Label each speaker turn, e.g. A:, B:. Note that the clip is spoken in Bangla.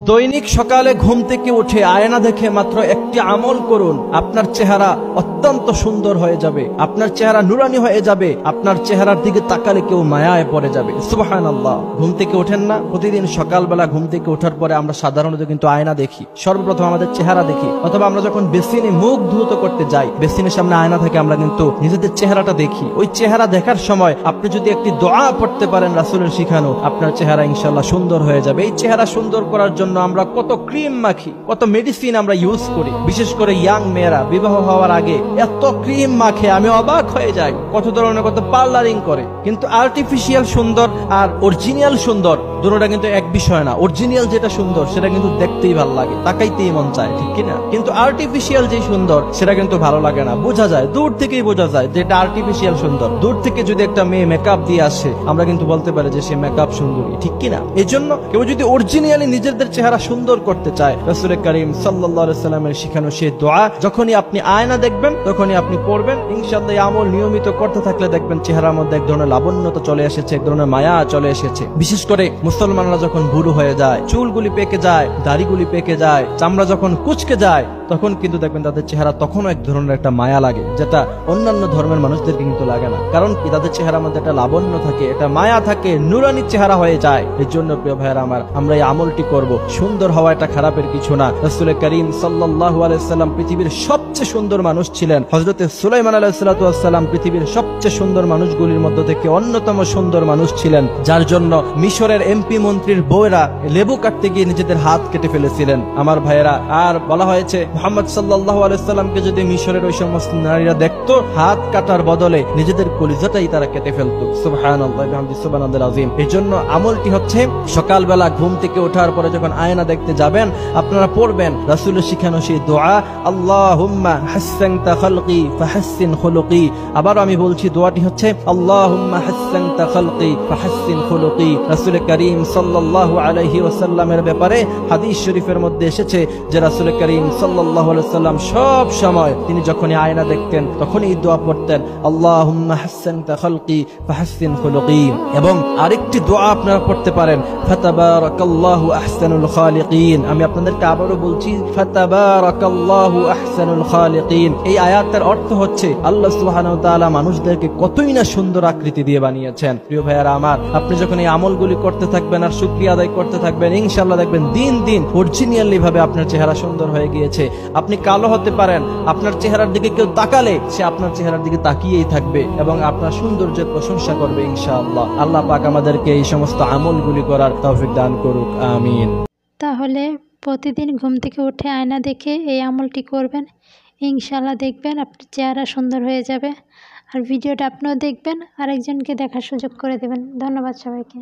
A: দৈনিক সকালে ঘুম থেকে উঠে আয়না দেখে মাত্র একটি আমল করুন, আপনার চেহারা অত্যন্ত সুন্দর হয়ে যাবে, আপনার চেহারা নুরানি হয়ে যাবে, আপনার চেহারার দিকে তাকালে কেউ মায়ায় পড়ে যাবে। সুবহানাল্লাহ। ঘুম থেকে ওঠেন না? প্রতিদিন সকালবেলা ঘুম থেকে ওঠার পরে আমরা সাধারণত কিন্তু আয়না দেখি, সর্বপ্রথম আমাদের চেহারা দেখি, অথবা আমরা যখন বেসিনে মুখ ধুত করতে যাই, বেসিনের সামনে আয়না থেকে আমরা কিন্তু নিজেদের চেহারাটা দেখি। ওই চেহারা দেখার সময় আপনি যদি একটি দোয়া পড়তে পারেন রাসূলের শিখানো, আপনার চেহারা ইনশাআল্লাহ সুন্দর হয়ে যাবে। এই চেহারা সুন্দর করার জন্য আমরা কত ক্রিম মাখি, কত মেডিসিন আমরা ইউজ করি, বিশেষ করে ইয়াং মেয়েরা বিবাহ হওয়ার আগে এত ক্রিম মাখে, আমি অবাক হয়ে যাই। কত ধরনের কত পার্লারিং করে, কিন্তু আর্টিফিশিয়াল সুন্দর আর অরিজিনাল সুন্দর দুটোটা কিন্তু এক বিষয় না। অরিজিনাল যেটা সুন্দর সেটা কিন্তু দেখতেই ভালো লাগে, তাকাইতেই মন চায়, ঠিক কিনা? কিন্তু আর্টিফিশিয়াল যে সুন্দর সেটা কিন্তু ভালো লাগে না, বোঝা যায়, দূর থেকেই বোঝা যায় যে এটা আর্টিফিশিয়াল সুন্দর। দূর থেকে যদি একটা মেয়ে মেকআপ দিয়ে আসে, আমরা কিন্তু বলতে পারি যে সে মেকআপ সুন্দরী, ঠিক কিনা? এই জন্য কেউ যদি অরিজিনালি নিজেদের চেহারা সুন্দর করতে চায়, রাসূল করিম সাল্লাল্লাহু আলাইহি ওয়াসাল্লামের শিখানো সেই দোয়া যখনই আপনি আয়না দেখবেন তখনই আপনি পড়বেন। ইনশাআল্লাহ এই আমল নিয়মিত করতে থাকলে দেখবেন চেহারার মধ্যে এক ধরনের লাবণ্যতা চলে এসেছে, এক ধরনের মায়া চলে এসেছে। বিশেষ করে মুসলমানরা যখন বুড়ো হয়ে যায়, চুলগুলি পেকে যায়, দাড়িগুলি পেকে যায়, চামড়া যখন কুচকে যায়, তখন কিন্তু দেখবেন তাদের চেহারা তখনও এক ধরনের একটা মায়া লাগে, যেটা অন্যান্য ধর্মের মানুষদের কিন্তু লাগে না। কারণ কি? তাদের চেহারার মধ্যে একটা লাবণ্য থাকে, একটা মায়া থাকে, নুরানি চেহারা হয়ে যায়। এর জন্য প্রিয় ভাইয়েরা আমার, আমরা এই আমলটি করব। সুন্দর হওয়া এটা খারাপের কিছু না। রাসূল করিম সাল্লাল্লাহু আলাইহি ওয়াসাল্লাম পৃথিবীর সবচেয়ে সুন্দর মানুষ ছিলেন। হযরত সুলাইমান আলাইহিস সালাতু ওয়াস সালাম পৃথিবীর সবচেয়ে সুন্দর মানুষগুলির মধ্য থেকে অন্যতম সুন্দর মানুষ ছিলেন, যার জন্য মিশরের এমপি মন্ত্রীর বউরা লেবু কাটতে গিয়ে নিজেদের হাত কেটে ফেলেছিলেন। আমার ভাইয়েরা, আর বলা হয়েছে মুহাম্মদ সাল্লাল্লাহু আলাইহি ওয়াসাল্লামকে যদি মিশরের ওই সমস্ত নারীরা দেখতো, হাত কাটার বদলে নিজেদের কলিজাটাই তারা কেটে ফেলতো। সুবহানাল্লাহ বিহামদিহি সুবহানাল্লাহিল আযীম। এই জন্য আমলটি হচ্ছে সকালবেলা ঘুম থেকে ওঠার পরে যখন আয়না দেখতে যাবেন, আপনারা পড়বেন রাসূলের শিখানো সেই দোয়া, আল্লাহুম্মা হাসসানতা খালকি ফাহাসসিন খুলুকি। আবার আমি বলছি, দোয়াটি হচ্ছে আল্লাহুম্মা হাসসানতা খালকি ফাহাসসিন খুলুকি। রাসূল করিম সাল্লাল্লাহু আলাইহি ওয়াসাল্লামের ব্যাপারে হাদিস শরীফের মধ্যে এসেছে যে রাসূল করিম সাল্লাল্লাহু আলাইহি ওয়াসাল্লাম সব সময় তিনি যখনই আয়না দেখতেন তখনই দোয়া পড়তেন, আল্লাহুম্মা হাসসানতা খালকি ফাহাসসিন খুলুকি। এবং আরেকটি দোয়া আপনারা পড়তে পারেন, ফাতাবারাকাল্লাহু আহসানুল খালিকিন। আমি আপনাদেরকে আবারও বলছি, ফাতাবারাকাল্লাহু আহসানুল খালিকিন। এই আয়াতের অর্থ হচ্ছে আল্লাহ সুবহানাহু ওয়া তাআলা মানুষদেরকে কতই না সুন্দর আকৃতি দিয়ে বানিয়েছেন। প্রিয় ভাইয়ারা আমার, আপনি যখন এই আমলগুলি করতে থাকবেন আর শুকরিয়া আদায় করতে থাকবেন, ইনশাআল্লাহ দেখবেন দিন দিন অরিজিনালি ভাবে আপনার চেহারা সুন্দর হয়ে গিয়েছে। আপনি কালো হতে পারেন, আপনার চেহারার দিকে কেউ তাকালে সে আপনার চেহারার দিকে তাকিয়েই থাকবে এবং আপনার সৌন্দর্যের প্রশংসা করবে ইনশাআল্লাহ। আল্লাহ পাক আমাদেরকে এই সমস্ত আমলগুলি করার তৌফিক দান করুক, আমিন।
B: তাহলে প্রতিদিন ঘুম থেকে উঠে আয়না দেখে এই আমলটি করবেন, ইনশাআল্লাহ দেখবেন আপনার চেহারা সুন্দর হয়ে যাবে। আর ভিডিওটা আপনিও দেখবেন, আরেকজনকে দেখার সুযোগ করে দেবেন। ধন্যবাদ সবাইকে।